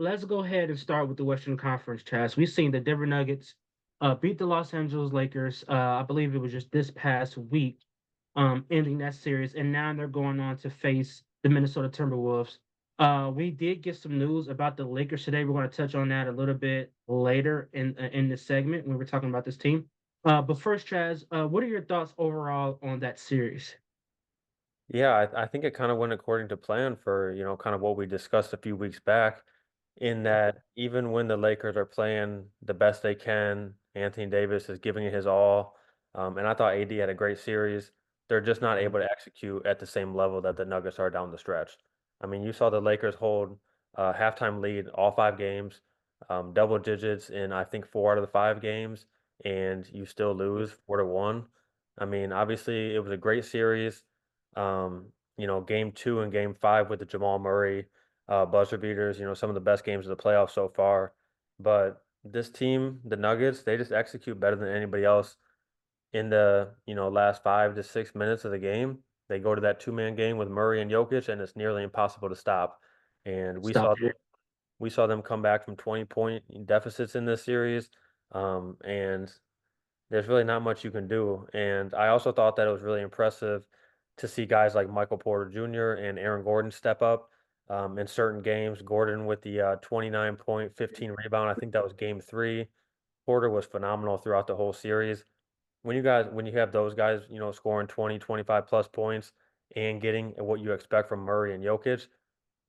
let's go ahead and start with the Western Conference, Chaz. We've seen the Denver Nuggets beat the Los Angeles Lakers. I believe it was just this past week, ending that series, and now they're going on to face the Minnesota Timberwolves. We did get some news about the Lakers today. We're going to touch on that a little bit later in this segment when we're talking about this team. But first, Chaz, what are your thoughts overall on that series? Yeah, I think it kind of went according to plan for, kind of what we discussed a few weeks back, in that even when the Lakers are playing the best they can, Anthony Davis is giving it his all. And I thought AD had a great series. They're just not able to execute at the same level that the Nuggets are down the stretch. I mean, you saw the Lakers hold a halftime lead all 5 games, double digits in I think 4 out of the 5 games, and you still lose 4-1. I mean, obviously it was a great series. Game 2 and game 5 with the Jamal Murray buzzer beaters, some of the best games of the playoffs so far. But this team, the Nuggets, they just execute better than anybody else in the, last 5 to 6 minutes of the game. They go to that two-man game with Murray and Jokic, and it's nearly impossible to stop. And we Stop saw it. we saw them come back from 20-point deficits in this series. And there's really not much you can do, and I also thought that it was really impressive to see guys like Michael Porter Jr. and Aaron Gordon step up, in certain games. Gordon with the, 29 point, 15 rebound, I think that was game 3. Porter was phenomenal throughout the whole series. When you have those guys, scoring 20, 25 plus points and getting what you expect from Murray and Jokic,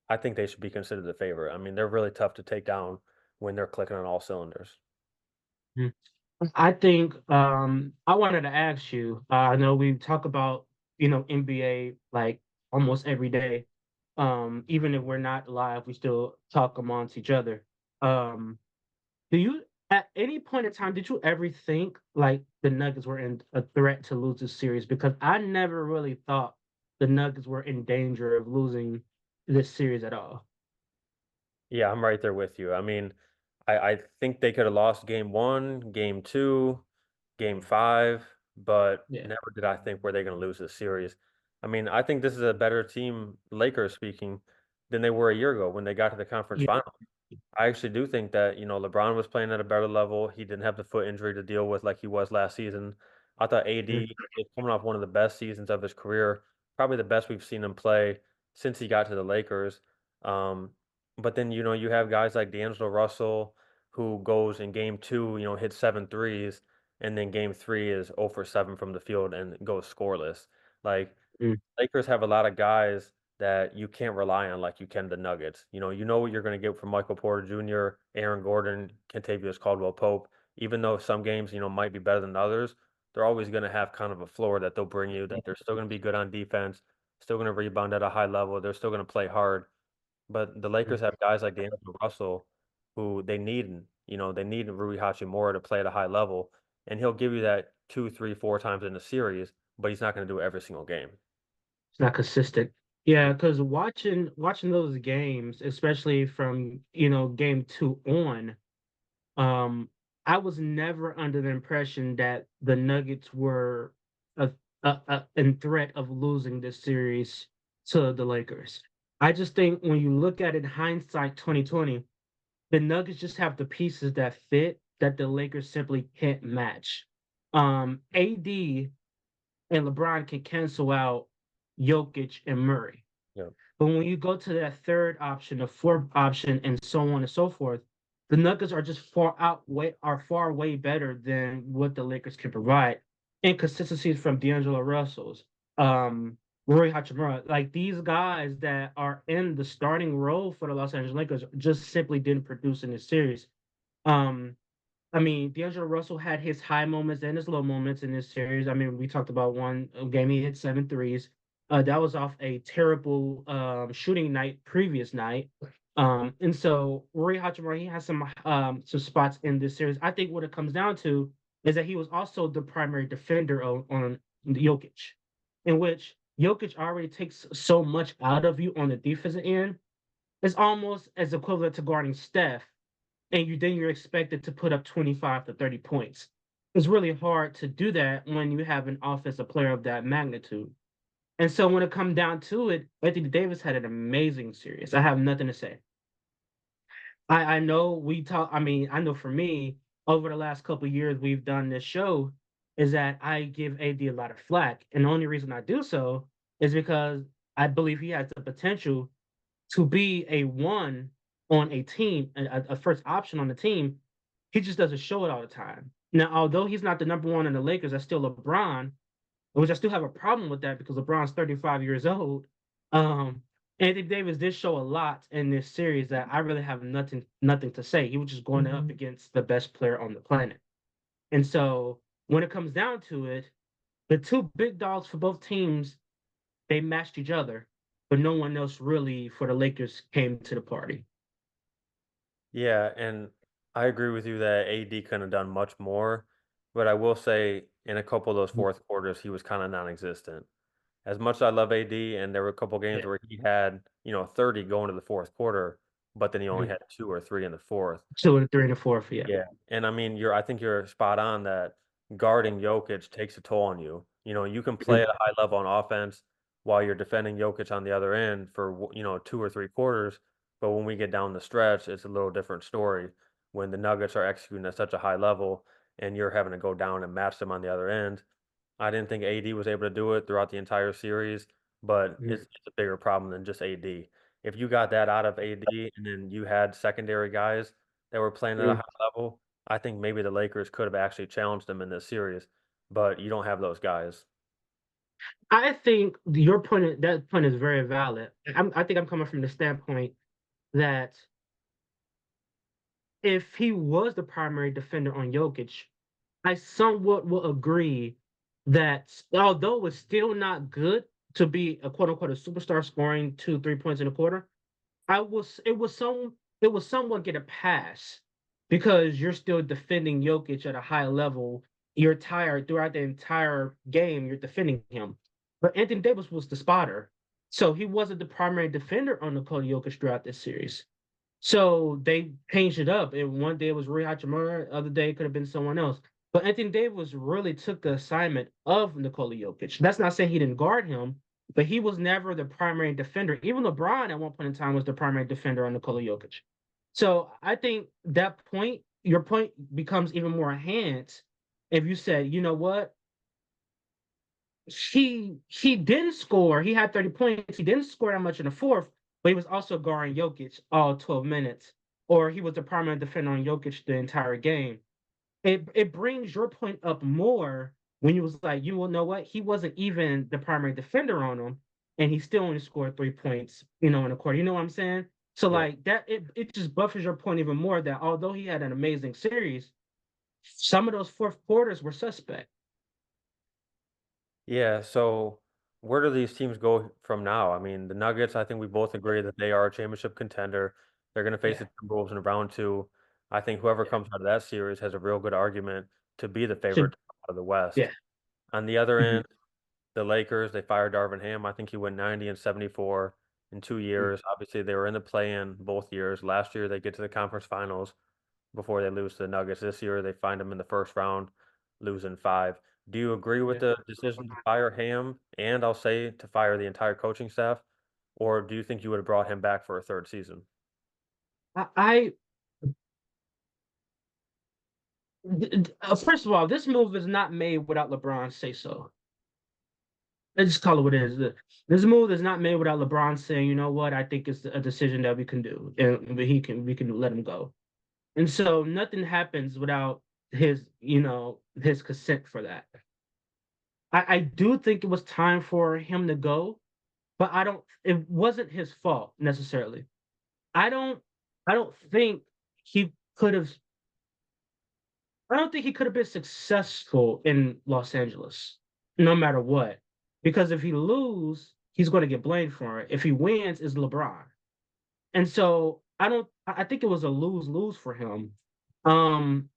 I think they should be considered the favorite. I mean, they're really tough to take down when they're clicking on all cylinders. Mhm. I think I wanted to ask you. I know we talk about NBA like almost every day. Even if we're not live, we still talk amongst each other. Um, do you at any point in time did you ever think like the Nuggets were in a threat to lose this series? Because I never really thought the Nuggets were in danger of losing this series at all. Yeah, I'm right there with you. I mean, I think they could have lost game 1, game 2, game 5, but Yeah. never did I think were they gonna lose this series. I mean, I think this is a better team, Lakers speaking, than they were a year ago when they got to the conference Yeah. final. I actually do think that, LeBron was playing at a better level. He didn't have the foot injury to deal with like he was last season. I thought Mhm. AD was coming off one of the best seasons of his career, probably the best we've seen him play since he got to the Lakers. But then, you have guys like D'Angelo Russell who goes in game 2, hits 7 threes, and then game 3 is 0 for 7 from the field and goes scoreless. Like, Mhm. Lakers have a lot of guys that you can't rely on like you can the Nuggets. You know what you're going to get from Michael Porter Jr., Aaron Gordon, Kentavious Caldwell-Pope. Even though some games, might be better than others, they're always going to have kind of a floor that they'll bring you, that they're still going to be good on defense, still going to rebound at a high level. They're still going to play hard. But the Lakers have guys like D'Angelo Russell who they need Rui Hachimura to play at a high level, and he'll give you that 2, 3, 4 times in a series, but he's not going to do it every single game. It's not consistent. Yeah, because watching those games, especially from game two on, um, I was never under the impression that the Nuggets were in threat of losing this series to the Lakers. I just think when you look at it hindsight 2020, the Nuggets just have the pieces that fit that the Lakers simply can't match. AD and LeBron can cancel out Jokic and Murray. Yeah. But when you go to that third option, the fourth option, and so on and so forth, the Nuggets are just far way better than what the Lakers can provide. Inconsistencies from D'Angelo Russell's, Roy Hachimura, like these guys that are in the starting role for the Los Angeles Lakers just simply didn't produce in this series. Um, I mean, D'Angelo Russell had his high moments and his low moments in this series. I mean, we talked about one game he hit 7 threes. That was off a terrible shooting night previous night. And so Rory Hachimura, he has some spots in this series. I think what it comes down to is that he was also the primary defender on Jokic, in which Jokic already takes so much out of you on the defensive end. It's almost as equivalent to guarding Steph and you're expected to put up 25 to 30 points. It's really hard to do that when you have an offensive player of that magnitude. And so when it comes down to it, Anthony Davis had an amazing series. I have nothing to say. I know we talk. I mean, I know for me, over the last couple of years we've done this show, is that I give AD a lot of flack, and the only reason I do so is because I believe he has the potential to be a one on a team, a first option on the team. He just doesn't show it all the time. Now, although he's not the number one in the Lakers, that's still LeBron, which I still have a problem with that because LeBron's 35 years old. Um, Anthony Davis did show a lot in this series that I really have nothing to say. He was just going up against the best player on the planet. And so when it comes down to it, the two big dogs for both teams, they matched each other, but no one else really for the Lakers came to the party. Yeah, and I agree with you that AD couldn't have done much more, but I will say in a couple of those fourth quarters, he was kind of non-existent. As much as I love AD, and there were a couple games Yeah. where he had, 30 going to the fourth quarter, but then he only Mhm. had 2 or 3 in the fourth. Two and three and a fourth, yeah. Yeah, and I mean, I think you're spot on that guarding Jokic takes a toll on you. You can play Mhm. at a high level on offense while you're defending Jokic on the other end for 2 or 3 quarters, but when we get down the stretch, it's a little different story. When the Nuggets are executing at such a high level and you're having to go down and match them on the other end. I didn't think AD was able to do it throughout the entire series, but Mhm. it's a bigger problem than just AD. If you got that out of AD and then you had secondary guys that were playing at a high Mhm. level, I think maybe the Lakers could have actually challenged them in this series, but you don't have those guys. I think that point is very valid. I think I'm coming from the standpoint that if he was the primary defender on Jokic, I somewhat will agree that although it's still not good to be a quote unquote a superstar scoring 2, 3 points in a quarter, it was somewhat get a pass because you're still defending Jokic at a high level. You're tired throughout the entire game. You're defending him, but Anthony Davis was the spotter, so he wasn't the primary defender on Nikola Jokic throughout this series. So they changed it up, and one day it was Rui Hachimura, other day it could have been someone else. But Anthony Davis really took the assignment of Nikola Jokic. That's not saying he didn't guard him, but he was never the primary defender. Even LeBron at one point in time was the primary defender on Nikola Jokic. So I think that point, your point becomes even more enhanced if you say, you know what, he didn't score. He had 30 points. He didn't score that much in the fourth, but he was also guarding Jokic all 12 minutes, or he was the primary defender on Jokic the entire game. It brings your point up more when you was like, you will know what? He wasn't even the primary defender on him, and he still only scored 3 points, in a quarter. You know what I'm saying? So Yeah. like that, it just buffers your point even more that although he had an amazing series, some of those fourth quarters were suspect. Yeah, so where do these teams go from now? I mean, the Nuggets, I think we both agree that they are a championship contender. They're going to face Yeah, the Timberwolves in round two. I think whoever yeah. comes out of that series has a real good argument to be the favorite Should out of the West. yeah. On the other Mhm. end, the Lakers, they fired Darvin Ham. I think he went 90 and 74 in 2 years. Obviously, they were in the play-in both years. Last year, they get to the conference finals before they lose to the Nuggets. This year, they find them in the first round, losing five. Do you agree with Yeah. the decision to fire Ham and I'll say to fire the entire coaching staff? Or do you think you would have brought him back for a third season? I first of all, this move is not made without LeBron say so. Let's just call it what it is. This move is not made without LeBron saying, you know what, I think it's a decision that we can do, and we can let him go. And so nothing happens without his consent for that. I do think it was time for him to go, but I don't. It wasn't his fault necessarily. I don't. I don't think he could have I don't think he could have been successful in Los Angeles, no matter what. Because if he lose, he's going to get blamed for it. If he wins, it's LeBron. And so I don't. I think it was a lose lose for him. Um,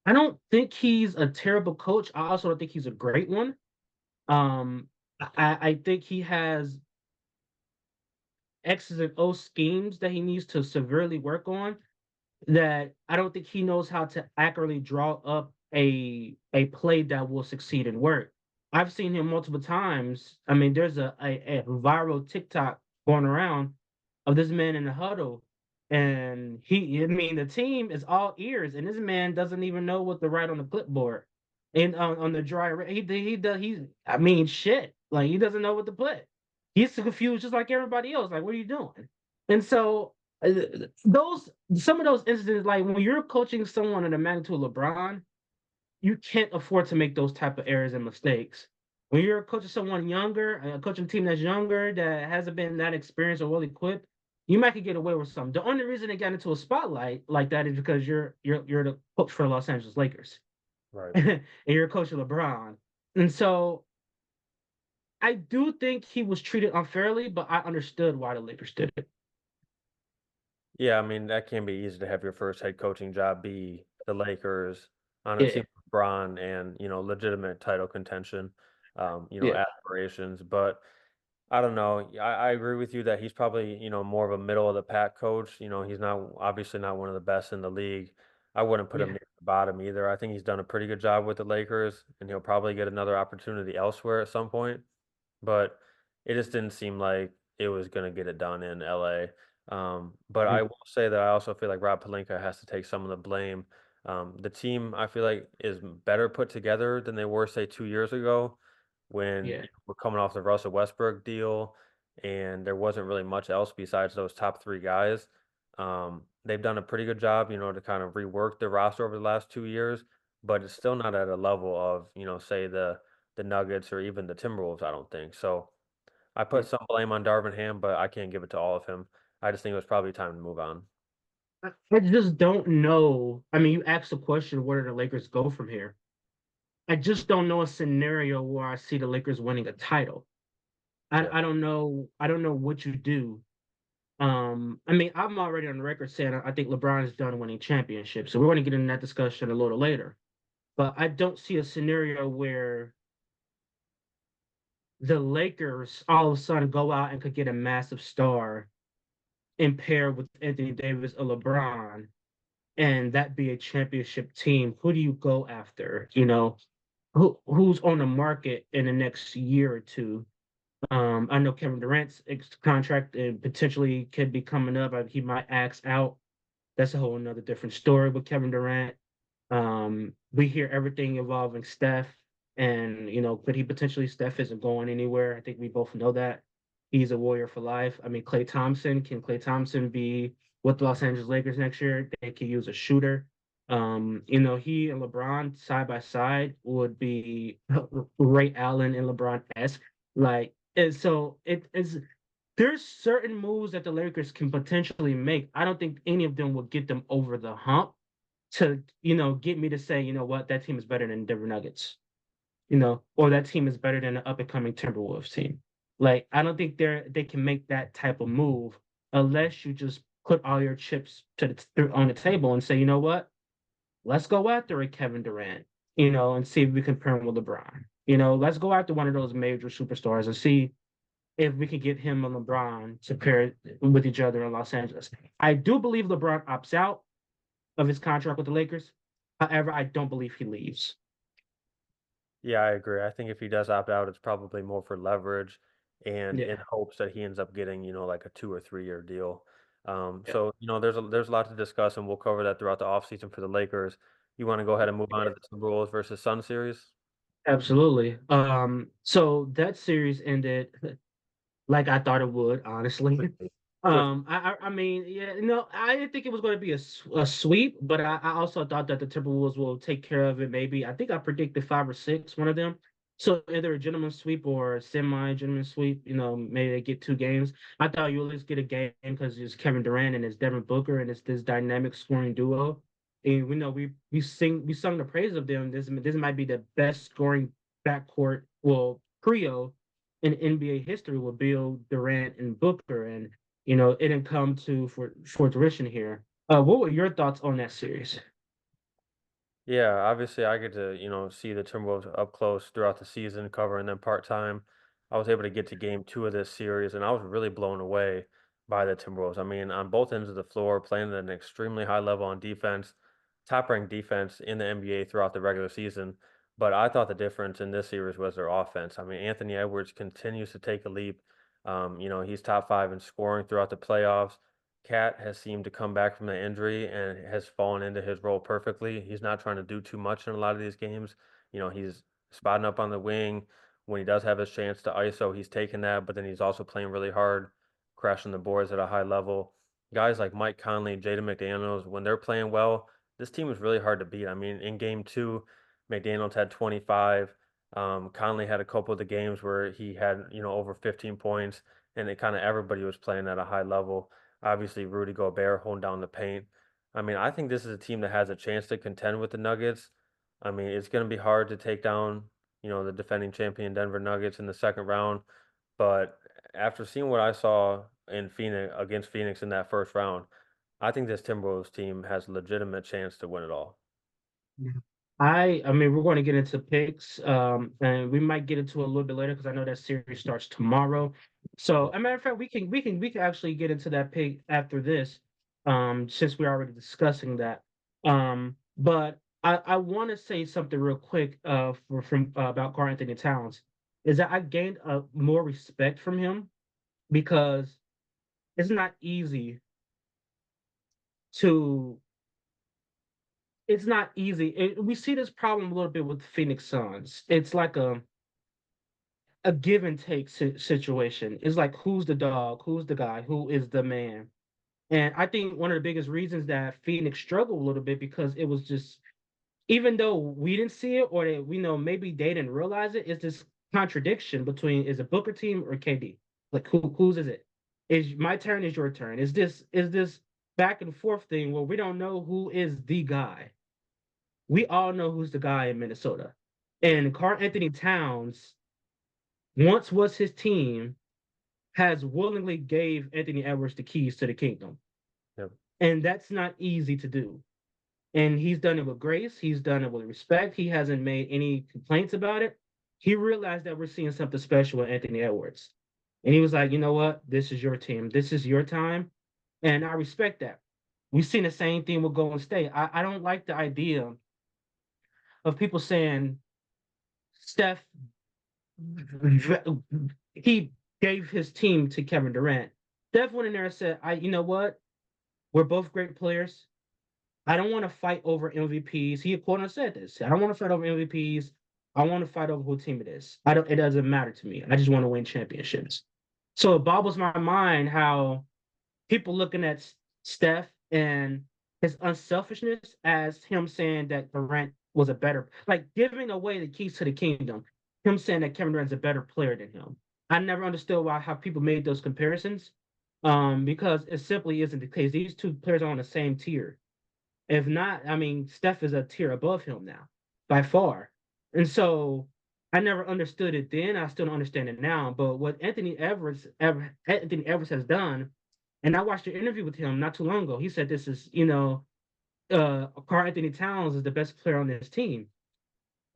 I don't think he's a terrible coach. I also don't think he's a great one. Um, I think he has X's and O schemes that he needs to severely work on that I don't think he knows how to accurately draw up a play that will succeed and work. I've seen him multiple times. I mean, there's a viral TikTok going around of this man in the huddle, And I mean, the team is all ears, and this man doesn't even know what to write on the clipboard and on the he does I mean, shit, like he doesn't know what to put. He's confused just like everybody else. Like, what are you doing? And so those some of those incidents, like when you're coaching someone in the magnitude of LeBron, you can't afford to make those type of errors and mistakes. When you're coaching someone younger, coaching a team that's younger that hasn't been that experienced or well equipped, you might could get away with something. The only reason they got into a spotlight like that is because you're the coach for the Los Angeles Lakers Right. and you're a coach of LeBron. And so I do think he was treated unfairly, but I understood why the Lakers did it. Yeah, I mean, that can be easy to have your first head coaching job be the Lakers on a Yeah, team with LeBron and, legitimate title contention, yeah, aspirations. But I don't know. I agree with you that he's probably, more of a middle of the pack coach. He's not obviously not one of the best in the league. I wouldn't put him yeah. near the bottom either. I think he's done a pretty good job with the Lakers, and he'll probably get another opportunity elsewhere at some point. But it just didn't seem like it was gonna get it done in LA. But I Mm. will say that I also feel like Rob Pelinka has to take some of the blame. The team I feel like is better put together than they were, say, 2 years ago when Yeah. we're coming off the Russell Westbrook deal, and there wasn't really much else besides those top 3 guys. They've done a pretty good job, to kind of rework the roster over the last 2 years, but it's still not at a level of, say the Nuggets or even the Timberwolves, I don't think. So I put some blame on Darvin Ham, but I can't give it to all of him. I just think it was probably time to move on. I just don't know. I mean, you asked the question, where do the Lakers go from here? I just don't know a scenario where I see the Lakers winning a title. Yeah. I don't know. I don't know what you do. I mean, I'm already on the record saying I think LeBron is done winning championships. So we're going to get into that discussion a little later. But I don't see a scenario where the Lakers all of a sudden go out and could get a massive star and pair with Anthony Davis or LeBron, and that be a championship team. Who do you go after? Who's on the market in the next year or two? I know Kevin Durant's contract potentially could be coming up. He might axe out. That's a whole another different story with Kevin Durant. We hear everything involving Steph, and could he potentially? Steph isn't going anywhere. I think we both know that. He's a warrior for life. I mean, Klay Thompson. Can Klay Thompson be with the Los Angeles Lakers next year? They could use a shooter. He and LeBron side by side would be Ray Allen and LeBron-esque. Like, and so it is. There's certain moves that the Lakers can potentially make. I don't think any of them will get them over the hump to get me to say, what, that team is better than Denver Nuggets, or that team is better than the up and coming Timberwolves team. Like, I don't think they can make that type of move unless you just put all your chips on the table and say, you know what, let's go after a Kevin Durant, and see if we can pair him with LeBron. Let's go after one of those major superstars and see if we can get him and LeBron to pair with each other in Los Angeles. I do believe LeBron opts out of his contract with the Lakers. However, I don't believe he leaves. Yeah, I agree. I think if he does opt out, it's probably more for leverage and in Yeah, hopes that he ends up getting, like a 2 or 3 year deal. yeah, So, there's a lot to discuss, and we'll cover that throughout the offseason for the Lakers. You want to go ahead and move on to the Timberwolves versus Sun series? absolutely. So that series ended like I thought it would, honestly. Quick. I mean, yeah, no, I didn't think it was going to be a sweep, but I also thought that the Timberwolves will take care of it. Maybe I think I predicted 5 or 6, one of them. So either a gentleman sweep or a semi-gentleman sweep. Maybe they get 2 games. I thought you at least get a game because it's Kevin Durant and it's Devin Booker and it's this dynamic scoring duo. And we know we sung the praise of them. This might be the best scoring backcourt, well, trio in NBA history with Bill Durant and Booker, and it didn't come to for fruition here. What were your thoughts on that series? Yeah, obviously I get to, see the Timberwolves up close throughout the season, covering them part-time. I was able to get to game 2 of this series, and I was really blown away by the Timberwolves. I mean, on both ends of the floor, playing at an extremely high level on defense, top-ranked defense in the NBA throughout the regular season. But I thought the difference in this series was their offense. I mean, Anthony Edwards continues to take a leap. He's top 5 in scoring throughout the playoffs. Cat has seemed to come back from the injury and has fallen into his role perfectly. He's not trying to do too much in a lot of these games. He's spotting up on the wing. When he does have his chance to ISO, he's taking that, but then he's also playing really hard, crashing the boards at a high level. Guys like Mike Conley, Jaden McDaniels, when they're playing well, this team is really hard to beat. I mean, in game two, McDaniels had 25. Conley had a couple of the games where he had, over 15 points, and it kind of everybody was playing at a high level. Obviously, Rudy Gobert holding down the paint. I mean, I think this is a team that has a chance to contend with the Nuggets. I mean, it's going to be hard to take down, the defending champion Denver Nuggets in the second round. But after seeing what I saw in Phoenix against Phoenix in that first round, I think this Timberwolves team has a legitimate chance to win it all. Yeah. I mean, we're going to get into picks, and we might get into it a little bit later because I know that series starts tomorrow. So, Yeah. as a matter of fact, we can actually get into that pick after this, since we're already discussing that. But I want to say something real quick, from about Karl Anthony Towns, is that I gained more respect from him because it's not easy to it's not easy. We see this problem a little bit with the Phoenix Suns. It's like a give and take situation. It's like who's the dog, who's the guy, who is the man. And I think one of the biggest reasons that Phoenix struggled a little bit because it was just even though we didn't see it or we know maybe they didn't realize it, it's this contradiction between is it Booker team or KD? Like whose is it? Is my turn? Is your turn? Is this back and forth thing where we don't know who is the guy? We all know who's the guy in Minnesota. And Karl Anthony Towns once was his team, has willingly gave Anthony Edwards the keys to the kingdom. Yep. And that's not easy to do. And he's done it with grace. He's done it with respect. He hasn't made any complaints about it. He realized that we're seeing something special with Anthony Edwards. And he was like, you know what? This is your team. This is your time. And I respect that. We've seen the same thing with Golden State. I don't like the idea of people saying Steph he gave his team to Kevin Durant. Steph went in there and said, you know what? We're both great players. I don't want to fight over MVPs. He quote unquote said this. I don't want to fight over MVPs. I want to fight over who team it is. It doesn't matter to me. I just want to win championships. So it boggles my mind how people looking at Steph and his unselfishness as him saying that Durant was a better, like giving away the keys to the kingdom. Him saying that Kevin Durant's a better player than him. I never understood how people made those comparisons, because it simply isn't the case. These two players are on the same tier. If not, I mean, Steph is a tier above him now, by far. And so I never understood it then. I still don't understand it now. But what Anthony Edwards has done, and I watched an interview with him not too long ago. He said this is, Karl Anthony Towns is the best player on this team.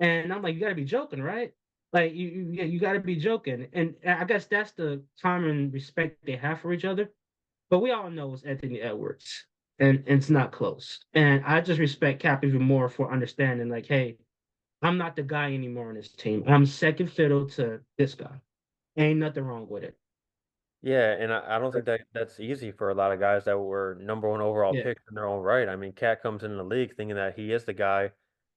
And I'm like, you got to be joking, right? Like you got to be joking. And I guess that's the common respect they have for each other. But we all know it's Anthony Edwards, and it's not close. And I just respect Cap even more for understanding, like, hey, I'm not the guy anymore on this team. I'm second fiddle to this guy. Ain't nothing wrong with it. Yeah, and I don't think that's easy for a lot of guys that were number one overall Yeah. picks in their own right. I mean, Cat comes in the league thinking that he is the guy,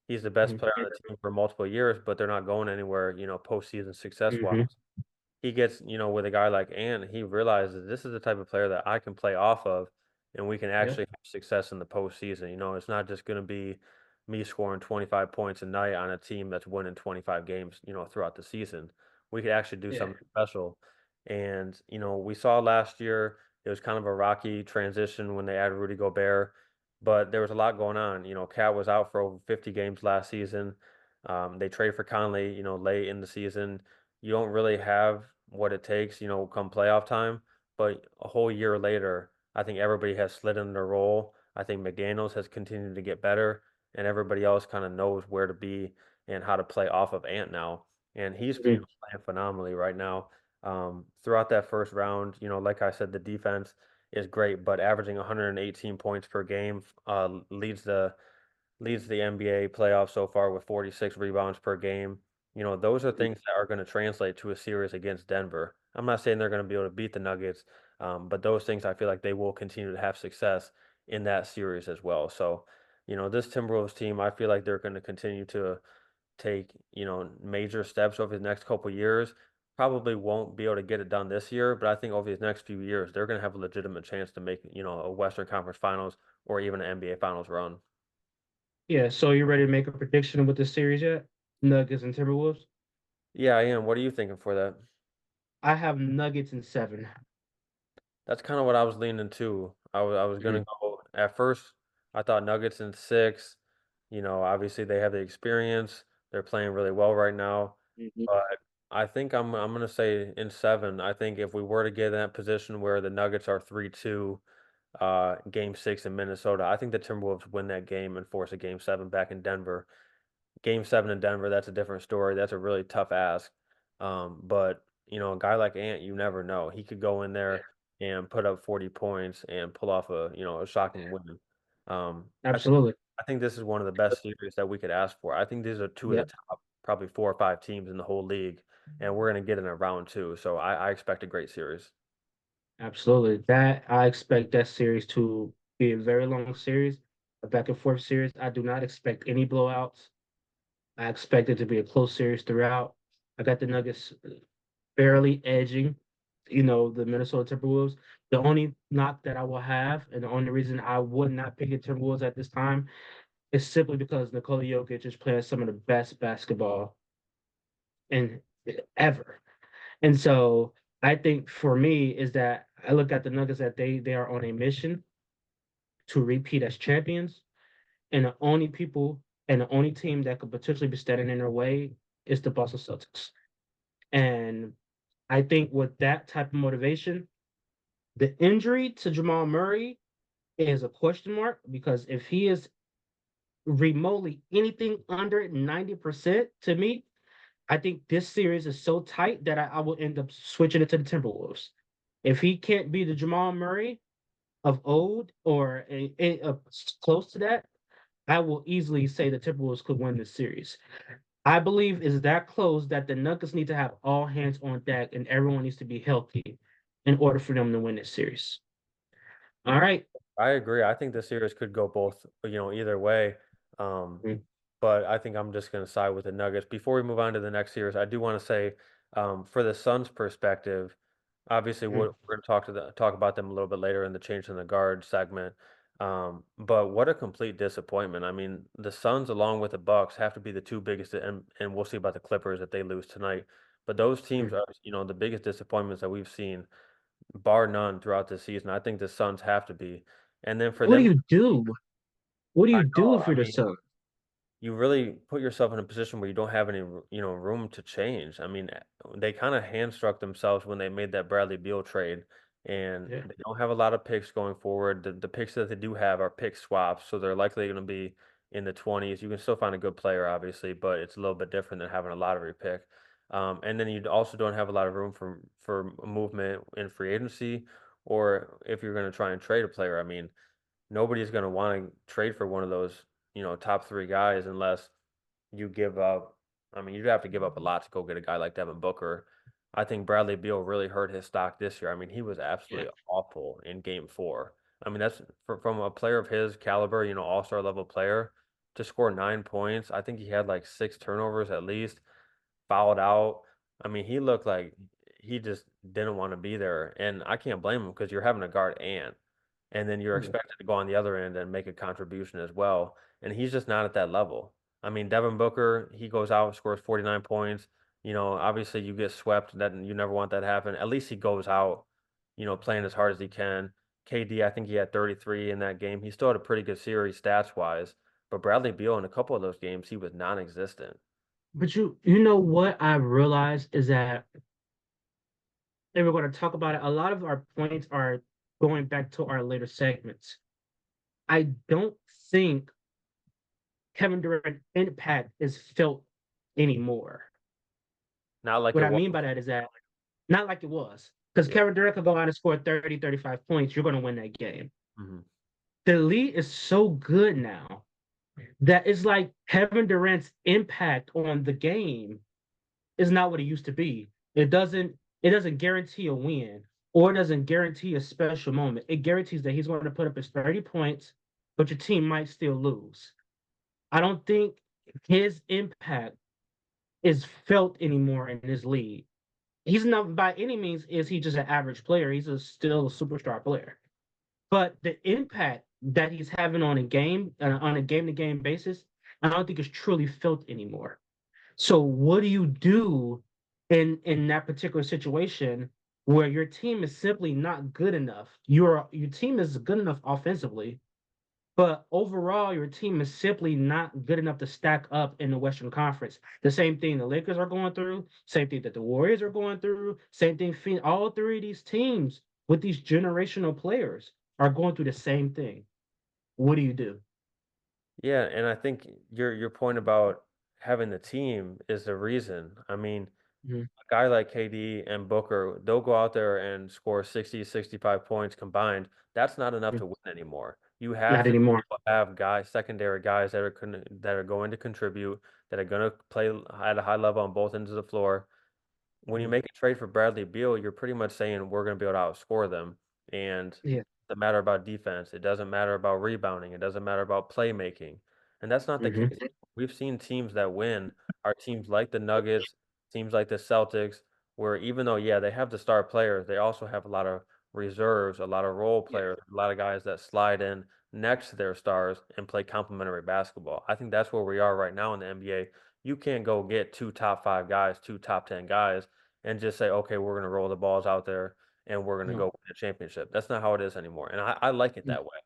he's the best player on the team for multiple years, but they're not going anywhere, postseason success wise. Mm-hmm. He gets, with a guy like Ant, he realizes this is the type of player that I can play off of, and we can Yep. actually have success in the postseason. It's not just going to be me scoring 25 points a night on a team that's winning 25 games, throughout the season. We could actually do Yeah. something special. And, we saw last year it was kind of a rocky transition when they added Rudy Gobert, but there was a lot going on. Cat was out for over 50 games last season. They traded for Conley, late in the season. You don't really have what it takes, come playoff time. But a whole year later, I think everybody has slid in their role. I think McDaniels has continued to get better, and everybody else kind of knows where to be and how to play off of Ant now. And he's Mhm. playing phenomenally right now. Throughout that first round, like I said, the defense is great, but averaging 118 points per game leads the NBA playoffs so far with 46 rebounds per game. Those are things that are going to translate to a series against Denver. I'm not saying they're going to be able to beat the Nuggets. But those things I feel like they will continue to have success in that series as well. So, this Timberwolves team, I feel like they're going to continue to take, major steps over the next couple years. Probably won't be able to get it done this year, but I think over the next few years, they're going to have a legitimate chance to make, a Western Conference Finals or even an NBA Finals run. Yeah, so you ready to make a prediction with this series yet? Nuggets and Timberwolves? Yeah, I am. What are you thinking for that? I have Nuggets in 7. That's kind of what I was leaning to. I was Mhm. gonna go at first. I thought Nuggets in 6. Obviously they have the experience. They're playing really well right now. Mhm. But I think I'm gonna say in 7. I think if we were to get in that position where the Nuggets are 3-2, game 6 in Minnesota, I think the Timberwolves win that game and force a game 7 back in Denver. Game 7 in Denver, that's a different story. That's a really tough ask. But a guy like Ant, you never know. He could go in Yeah, there and put up 40 points and pull off a shocking win. I think absolutely. I think this is one of the best series that we could ask for. I think these are two of the Yep, top, probably 4 or 5 teams in the whole league, and we're gonna get in a round two. So I expect a great series. absolutely. That I expect that series to be a very long series, a back and forth series. I do not expect any blowouts. I expect it to be a close series throughout. I got the Nuggets barely edging, the Minnesota Timberwolves. The only knock that I will have, and the only reason I would not pick the Timberwolves at this time, is simply because Nikola Jokic is playing some of the best basketball in ever. And so I think for me is that I look at the Nuggets that they are on a mission to repeat as champions, and the only people and the only team that could potentially be standing in their way is the Boston Celtics. And I think with that type of motivation, the injury to Jamal Murray is a question mark because if he is remotely anything under 90% to me, I think this series is so tight that I will end up switching it to the Timberwolves. If he can't be the Jamal Murray of old or close to that, I will easily say the Timberwolves could win this series. I believe is that close that the Nuggets need to have all hands on deck and everyone needs to be healthy in order for them to win this series. All right. I agree. I think the series could go both, either way. Um, Mm, but I think I'm just going to side with the Nuggets. Before we move on to the next series, I do want to say, for the Suns' perspective, obviously mm. we're going to talk about them a little bit later in the change in the guard segment. But what a complete disappointment! I mean, the Suns, along with the Bucks, have to be the two biggest, and we'll see about the Clippers if they lose tonight. But those teams Mm. are, the biggest disappointments that we've seen, bar none, throughout the season. I think the Suns have to be, and then for What do them, you do? What do I you know. do if I you're the mean, Suns? you really put yourself in a position where you don't have any, room to change. I mean, they kind of hand-struck themselves when they made that Bradley Beal trade, and Yeah. they don't have a lot of picks going forward. The picks that they do have are pick swaps, so they're likely going to be in the 20s. You can still find a good player, obviously, but it's a little bit different than having a lottery pick. And then you also don't have a lot of room for movement in free agency, or if you're going to try and trade a player. I mean, nobody's going to want to trade for one of those, top 3 guys unless you give up. I mean, you'd have to give up a lot to go get a guy like Devin Booker. I think Bradley Beal really hurt his stock this year. I mean, he was Yeah. absolutely awful in game 4. I mean, that's from a player of his caliber, all-star level player, to score 9 points. I think he had like 6 turnovers at least, fouled out. I mean, he looked like he just didn't want to be there. And I can't blame him because you're having to guard Ant, and then you're Yeah. expected to go on the other end and make a contribution as well. And he's just not at that level. I mean, Devin Booker, he goes out, scores 49 points. Obviously you get swept. That you never want that to happen. At least he goes out, playing as hard as he can. KD, I think he had 33 in that game. He still had a pretty good series stats wise. But Bradley Beal in a couple of those games, he was non-existent. But you know what I realized is that, and we're going to talk about it, a lot of our points are going back to our later segments. I don't think Kevin Durant impact is felt anymore. Not like What it I was. mean by that is that not like it was. Because Yeah. Kevin Durant could go out and score 30, 35 points. You're going to win that game. Hmm. The league is so good now that it's like Kevin Durant's impact on the game is not what it used to be. It doesn't guarantee a win. or it doesn't guarantee a special moment. It guarantees that he's going to put up his 30 points, but your team might still lose. I don't think his impact is felt anymore in this league. He's not by any means is he just an average player. He's still a superstar player. But the impact that he's having on a game to game basis, I don't think is truly felt anymore. So what do you do in that particular situation where your team is simply not good enough? Your team is good enough offensively, but overall your team is simply not good enough to stack up in the Western Conference. The same thing the Lakers are going through, same thing that the Warriors are going through, same thing all three of these teams with these generational players are going through the same thing. What do you do? Yeah, and I think your point about having the team is the reason. I mean, Mhm. a guy like KD and Booker, they'll go out there and score 60, 65 points combined. That's not enough to win anymore. You have Not to anymore. have guys, secondary guys that are going to contribute, that are going to play at a high level on both ends of the floor. When you Mhm. make a trade for Bradley Beal, you're pretty much saying we're going to be able to outscore them. And it Yeah. doesn't matter about defense. It doesn't matter about rebounding. It doesn't matter about playmaking. And that's not the Hmm. case. We've seen teams that win are teams like the Nuggets, teams like the Celtics, where even though, yeah, they have the star players, they also have a lot of reserves, a lot of role Yeah. players, a lot of guys that slide in next to their stars and play complementary basketball. I think that's where we are right now in the NBA. You can't go get two top 5 guys, two top 10 guys and just say, okay, we're going to roll the balls out there and we're going to go No. win a championship. That's not how it is anymore. And I like it Mm. that way.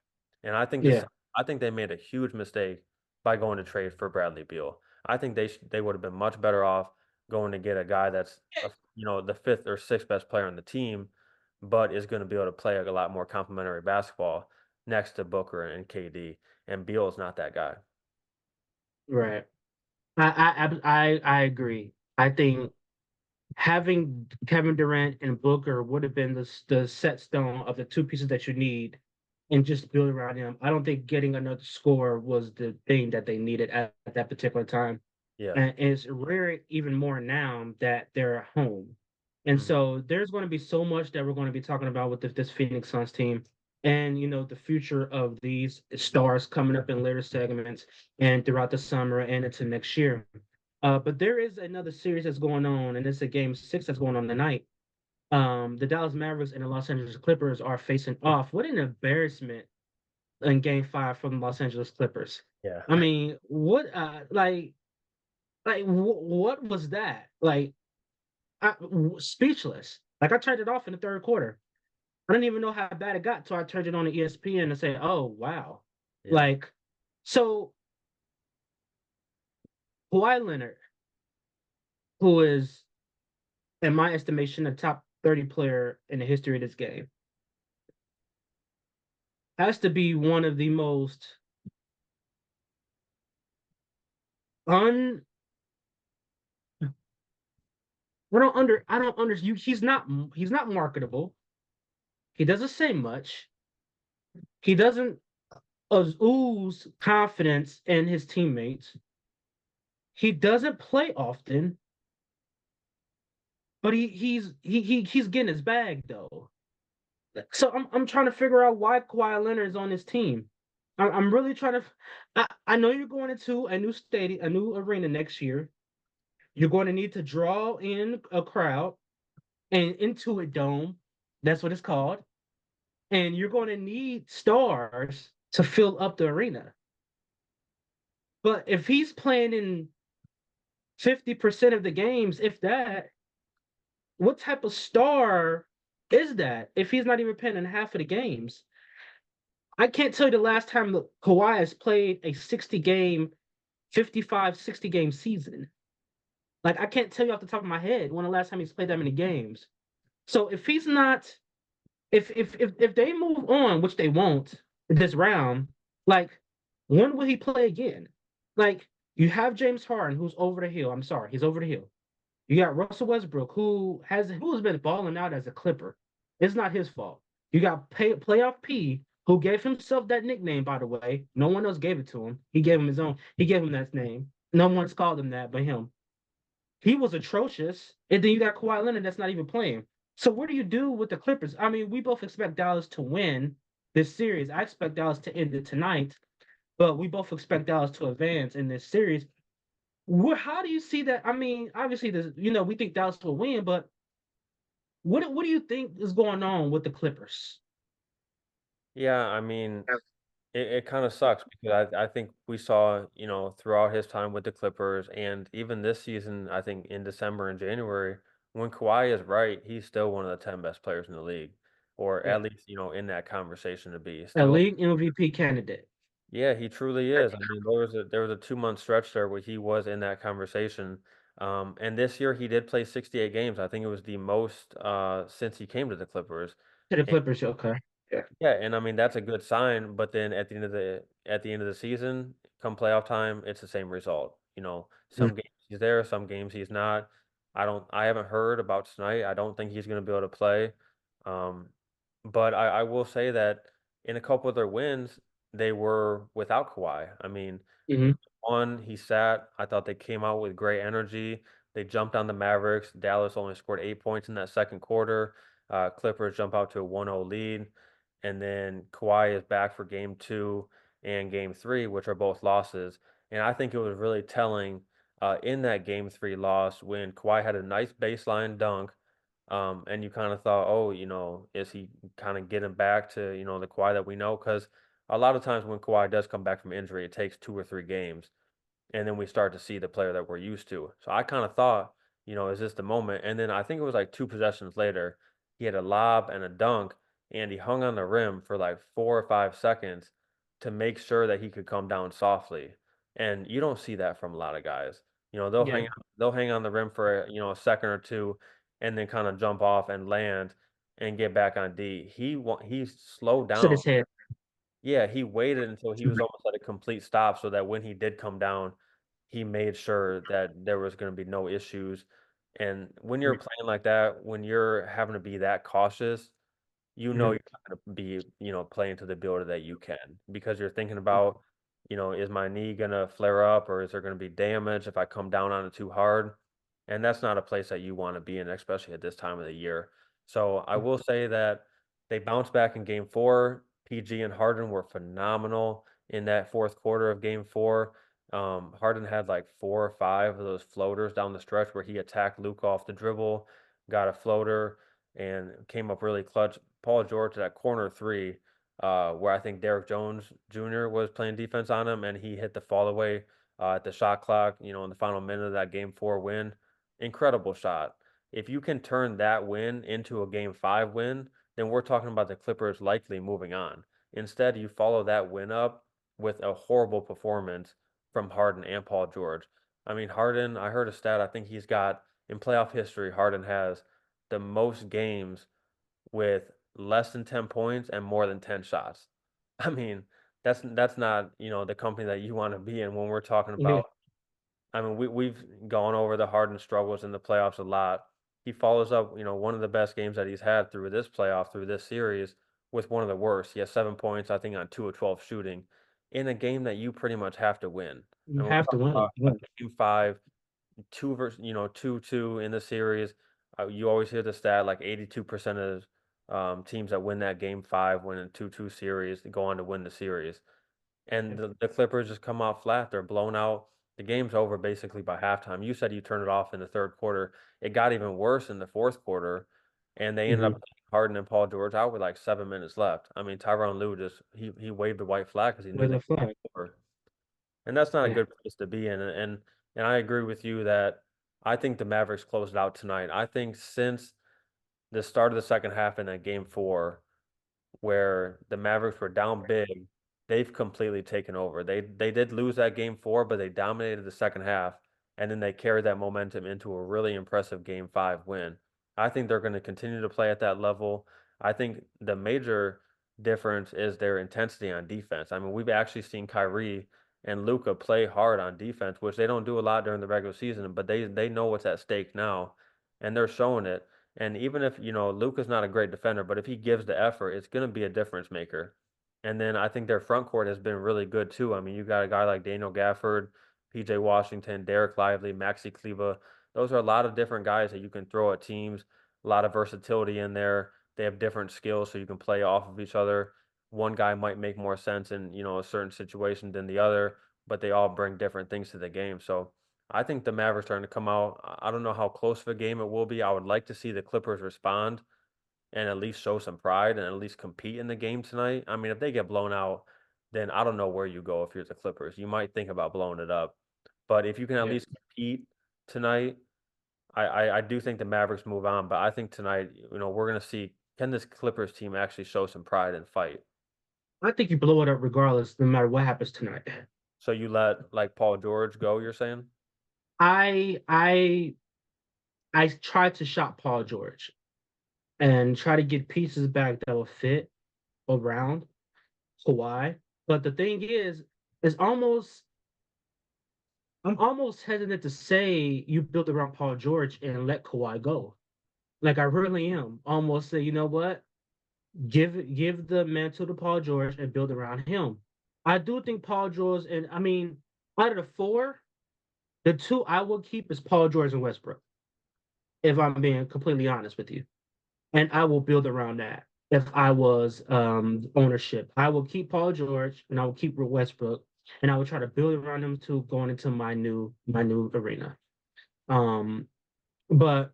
And I think Yeah. I think they made a huge mistake by going to trade for Bradley Beal. I think they would have been much better off going to get a guy that's the fifth or sixth best player on the team, but is going to be able to play a lot more complementary basketball next to Booker and KD. And Beal is not that guy. Right. I agree. I think having Kevin Durant and Booker would have been the set stone of the two pieces that you need and just build around him. I don't think getting another scorer was the thing that they needed at that particular time. Yeah. And it's rare even more now that they're at home. And Mhm. so there's going to be so much that we're going to be talking about with this Phoenix Suns team and the future of these stars coming up in later segments and throughout the summer and into next year. But there is another series that's going on, and it's a game six that's going on tonight. The Dallas Mavericks and the Los Angeles Clippers are facing off. What an embarrassment in game five from the Los Angeles Clippers. Yeah. I mean, what what was that? Speechless. Like I turned it off in the third quarter. I didn't even know how bad it got till I turned it on to ESPN and say, "Oh wow!" Yeah. Like so, Kawhi Leonard, who is, in my estimation, a top 30 player in the history of this game, has to be one of the most un. I don't under you. He's not marketable. He doesn't say much. He doesn't ooze confidence in his teammates. He doesn't play often, but he's getting his bag though. So I'm trying to figure out why Kawhi Leonard is on this team. I'm really trying to. I know you're going into a new stadium, a new arena next year. You're going to need to draw in a crowd and Intuit Dome. That's what it's called. And you're going to need stars to fill up the arena. But if he's playing in 50% of the games, if that, what type of star is that if he's not even playing in half of the games? I can't tell you the last time that Kawhi has played a 60 game, 55, 60 game season. Like, I can't tell you off the top of my head when the last time he's played that many games. So if he's not, if they move on, which they won't this round, like, when will he play again? Like, you have James Harden, who's over the hill. I'm sorry, he's over the hill. You got Russell Westbrook, who's been balling out as a Clipper. It's not his fault. You got Playoff P, who gave himself that nickname, by the way. No one else gave it to him. He gave him his own. He gave him that name. No one's called him that but him. He was atrocious. And then you got Kawhi Leonard that's not even playing. So what do you do with the Clippers? I mean, we both expect Dallas to win this series. I expect Dallas to end it tonight, but we both expect Dallas to advance in this series. How do you see that? I mean, obviously, we think Dallas will win, but what do you think is going on with the Clippers? Yeah, I mean, it kind of sucks because I think we saw, throughout his time with the Clippers and even this season, I think in December and January, when Kawhi is right, he's still one of the 10 best players in the league, or Yeah, at least, in that conversation to be. a Still, league MVP candidate. yeah, he truly is. I mean, there was a 2-month stretch there where he was in that conversation. And this year he did play 68 games. I think it was the most since he came to the Clippers. To the Clippers, okay. Yeah. Yeah, and I mean that's a good sign, but then at the end of the season, come playoff time, it's the same result. Mm, Some games he's there, some games he's not. I haven't heard about tonight. I don't think he's going to be able to play. Um, but I will say that in a couple of their wins, they were without Kawhi. I mean, mhm. one, he sat. I thought they came out with great energy. They jumped on the Mavericks. Dallas only scored 8 points in that second quarter. Clippers jump out to a 1-0 lead. And then Kawhi is back for game two and game three, which are both losses. And I think it was really telling in that game three loss when Kawhi had a nice baseline dunk. And you kind of thought, oh, is he kind of getting back to, the Kawhi that we know? Because a lot of times when Kawhi does come back from injury, it takes 2 or 3 games and then we start to see the player that we're used to. So I kind of thought, is this the moment? And then I think it was like 2 possessions later, he had a lob and a dunk, and he hung on the rim for like 4 or 5 seconds to make sure that he could come down softly. And you don't see that from a lot of guys. Yeah. They'll hang on the rim for a second or two, and then kind of jump off and land and get back on D. He slowed Sit down. his head. Yeah, he waited until he was almost at a complete stop so that when he did come down, he made sure that there was gonna be no issues, and when you're playing like that, when you're having to be that cautious, Mhm. you're not gonna be, playing to the ability that you can because you're thinking about, is my knee gonna flare up or is there gonna be damage if I come down on it too hard? And that's not a place that you wanna be in, especially at this time of the year. So I will say that they bounced back in game 4. PG and Harden were phenomenal in that 4th quarter of game 4. Harden had like 4 or 5 of those floaters down the stretch where he attacked Luka off the dribble, got a floater, and came up really clutch. Paul George, that corner three, where I think Derrick Jones Jr. was playing defense on him, and he hit the fall away at the shot clock, in the final minute of that game 4 win. Incredible shot. If you can turn that win into a game 5 win, then we're talking about the Clippers likely moving on. Instead, you follow that win up with a horrible performance from Harden and Paul George. I mean, Harden, I heard a stat, I think he's got in playoff history, Harden has the most games with less than 10 points and more than 10 shots. I mean, that's not, the company that you want to be in when we're talking Yeah. about. I mean, we've gone over the Harden struggles in the playoffs a lot. He follows up, one of the best games that he's had through this series, with one of the worst. He has 7 points, I think, on 2 of 12 shooting in a game that you pretty much have to win. I You mean, we're have to talking win. about Yeah. game five, 2-2 in the series. You always hear the stat like 82% of teams that win that game five win a 2-2 series go on to win the series. And the Clippers just come out flat. They're blown out. The game's over basically by halftime. You said you turned it off in the third quarter. It got even worse in the fourth quarter, and they ended up Mhm. taking Harden and Paul George out with like 7 minutes left. I mean, Tyronn Lue just he waved the white flag because he knew With the a game flag. was over. And that's not a Yeah. good place to be in. And I agree with you that I think the Mavericks closed out tonight. I think since the start of the second half in that game four, where the Mavericks were down big, they've completely taken over. They did lose that game four, but they dominated the second half, and then they carried that momentum into a really impressive game five win. I think they're going to continue to play at that level. I think the major difference is their intensity on defense. I mean, we've actually seen Kyrie and Luca play hard on defense, which they don't do a lot during the regular season, but they know what's at stake now, and they're showing it. And even if, Luka's not a great defender, but if he gives the effort, it's going to be a difference maker. And then I think their front court has been really good too. I mean, you got a guy like Daniel Gafford, PJ Washington, Derek Lively, Maxi Kleba. Those are a lot of different guys that you can throw at teams. a lot of versatility in there. They have different skills, so you can play off of each other. One guy might make more sense in, a certain situation than the other, but they all bring different things to the game. So I think the Mavericks are going to come out. I don't know how close of a game it will be. I would like to see the Clippers respond and at least show some pride and at least compete in the game tonight. I mean, if they get blown out, then I don't know where you go if you're the Clippers. You might think about blowing it up. But if you can at Yeah. least compete tonight, I do think the Mavericks move on. But I think tonight, we're gonna see, can this Clippers team actually show some pride and fight? I think you blow it up regardless, no matter what happens tonight. So you let like Paul George go, you're saying? I I I tried to shop Paul George and try to get pieces back that will fit around Kawhi. But the thing is almost I'm almost hesitant to say you build around Paul George and let Kawhi go. Like I really am. Almost say, you know what? Give the mantle to Paul George and build around him. I do think Paul George, and I mean, out of the four, the two I will keep is Paul George and Westbrook, if I'm being completely honest with you. And I will build around that. If I was ownership, I will keep Paul George and I will keep Westbrook, and I will try to build around them two going into my new arena. Um, but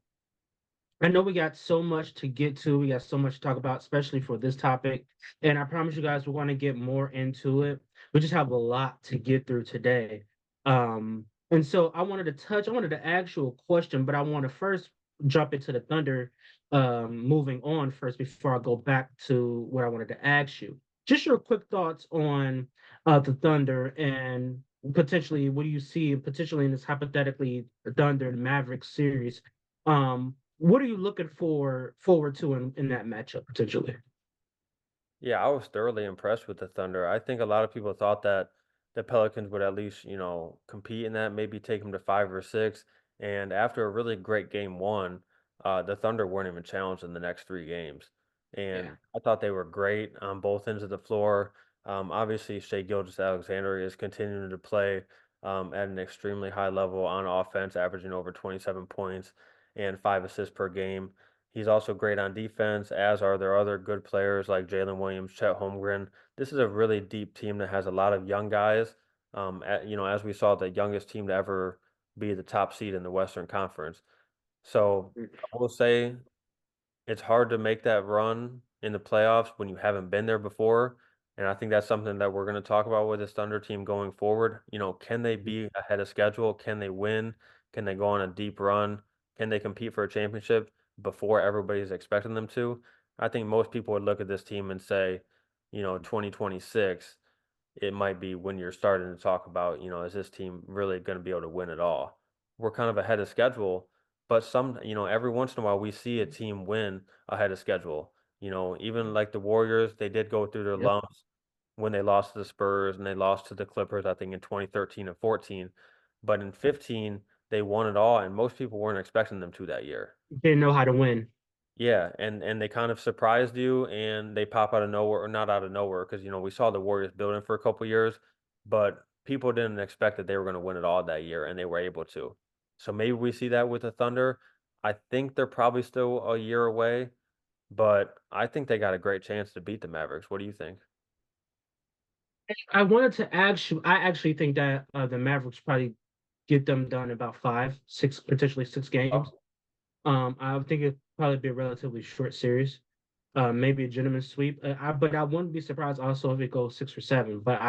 I know we got so much to get to. We got so much to talk about, especially for this topic. And I promise you guys we're going to get more into it. We just have a lot to get through today. And so I wanted to ask you a question, but I want to first jump into the Thunder moving on first before I go back to where I wanted to ask you. Just your quick thoughts on the Thunder and potentially what do you see potentially in this hypothetically Thunder and Mavericks series. What are you looking forward to in that matchup potentially? Yeah, I was thoroughly impressed with the Thunder. I think a lot of people thought that the Pelicans would at least, compete in that, maybe take them to 5 or 6. And after a really great game one, the Thunder weren't even challenged in the next 3 games. Yeah. And I thought they were great on both ends of the floor. Obviously, Shea Gilgeous-Alexander is continuing to play at an extremely high level on offense, averaging over 27 points and 5 assists per game. He's also great on defense, as are their other good players like Jalen Williams, Chet Holmgren. This is a really deep team that has a lot of young guys. As we saw, the youngest team to ever be the top seed in the Western Conference. So I will say it's hard to make that run in the playoffs when you haven't been there before. And I think that's something that we're going to talk about with this Thunder team going forward. Can they be ahead of schedule? Can they win? Can they go on a deep run? Can they compete for a championship before everybody's expecting them to? I think most people would look at this team and say, 2026, it might be when you're starting to talk about, is this team really going to be able to win it all? We're kind of ahead of schedule, but every once in a while we see a team win ahead of schedule. Even like the Warriors, they did go through their Yep. lumps when they lost to the Spurs and they lost to the Clippers, I think in 2013 and 14. But in 15, they won it all, and most people weren't expecting them to that year. Didn't know how to win. Yeah, and they kind of surprised you, and they pop out of nowhere, or not out of nowhere, because we saw the Warriors building for a couple years, but people didn't expect that they were going to win it all that year, and they were able to. So maybe we see that with the Thunder. I think they're probably still a year away, but I think they got a great chance to beat the Mavericks. What do you think? I wanted to ask you. I actually think that the Mavericks probably get them done in about 5, 6, potentially 6 games. Oh, I would think it'd probably be a relatively short series. Maybe a gentleman's sweep. But I wouldn't be surprised also if it goes 6 or 7. But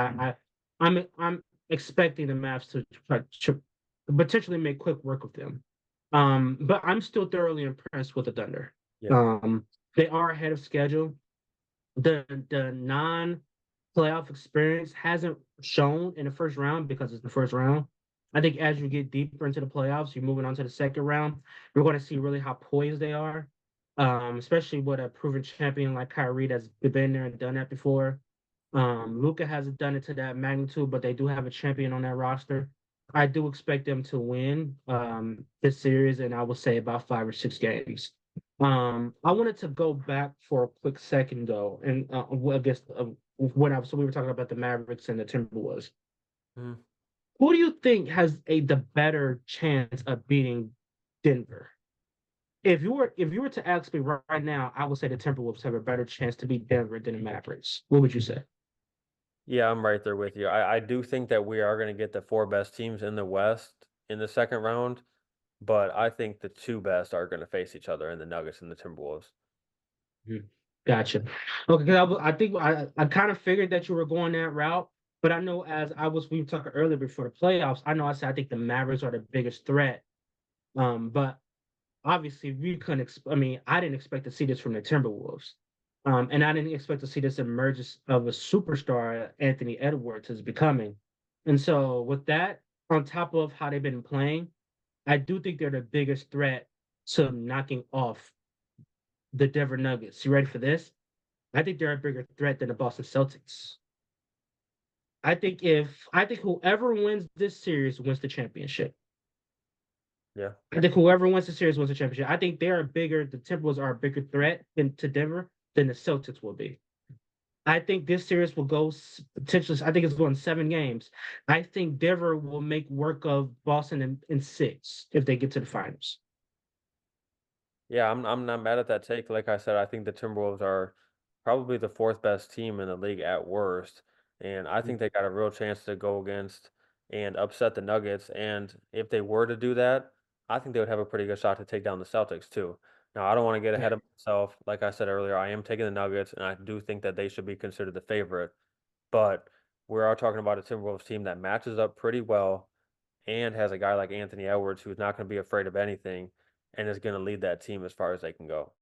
I'm expecting the Mavs to try to potentially make quick work of them. But I'm still thoroughly impressed with the Thunder. yeah. They are ahead of schedule. The non-playoff experience hasn't shown in the first round because it's the first round. I think as you get deeper into the playoffs, you're moving on to the second round. You're going to see really how poised they are, especially with a proven champion like Kyrie that's been there and done that before. Luka hasn't done it to that magnitude, but they do have a champion on that roster. I do expect them to win this series, and I would say about 5 or 6 games. I wanted to go back for a quick second though, and I guess so we were talking about the Mavericks and the Timberwolves. Mhm. Who do you think has the better chance of beating Denver? if you were to ask me right now, I would say the Timberwolves have a better chance to beat Denver than the Mavericks. What would you say? Yeah, I'm right there with you. I do think that we are going to get the four best teams in the West in the second round, but I think the two best are going to face each other in the Nuggets and the Timberwolves. Mhm. Gotcha. Okay, 'cause I think I kind of figured that you were going that route, but I know as we were talking earlier before the playoffs, I know I said I think the Mavericks are the biggest threat. But obviously we couldn't. I mean, I didn't expect to see this from the Timberwolves, and I didn't expect to see this emergence of a superstar Anthony Edwards is becoming. And so with that, on top of how they've been playing, I do think they're the biggest threat to knocking off the Denver Nuggets. You ready for this? I think they're a bigger threat than the Boston Celtics. I think whoever wins this series wins the championship. Yeah. I think whoever wins the series wins the championship. I think the Timberwolves are a bigger threat to Denver than the Celtics will be. I think this series will go potentially. I think it's going 7 games. I think Denver will make work of Boston in 6 if they get to the finals. Yeah, I'm not mad at that take. Like I said, I think the Timberwolves are probably the fourth best team in the league at worst, and I think they got a real chance to go against and upset the Nuggets. And if they were to do that, I think they would have a pretty good shot to take down the Celtics too. Now, I don't want to get ahead Right. of myself. Like I said earlier, I am taking the Nuggets, and I do think that they should be considered the favorite. But we are talking about a Timberwolves team that matches up pretty well and has a guy like Anthony Edwards who's not going to be afraid of anything and is going to lead that team as far as they can go.